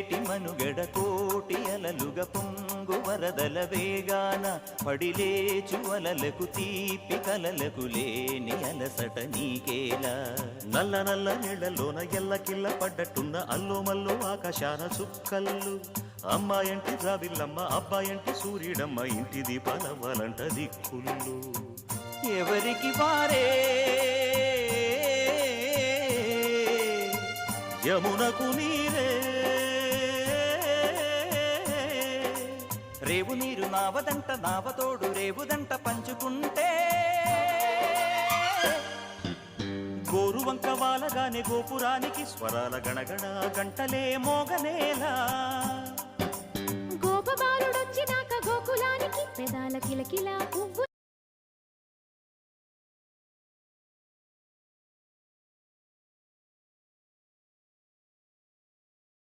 ఏటి మనుగడ కోటి అలలుగా పొంగు వరదల వేగాన పడిలేచు అలలకు తీపి కలలకు లేని అలసట నీకేలా నల్ల నల్ల నీళ్లలోన ఎల్లకిల్ల పడ్డట్టున్న అల్లో మల్లో ఆకాశాన చుక్కల్లు అమ్మాయంటి రావిల్లమ్మ అబ్బాయంటి సూర్యుడమ్మ ఇంటి దీపాలవ్వాలంట దిక్కుళ్ళు ఎవరికి వారే యమునకు నీరే రేవు నీరు నావదంట నావతోడు రేవుదంట పంచుకుంటే గోరువంక వాలగానే గోపురానికి స్వరాల గణగణ గంటలే మోగనేలా గోపబాలుడొచ్చినాక గోకులానికి పెదాల కిలకిలా పువ్వు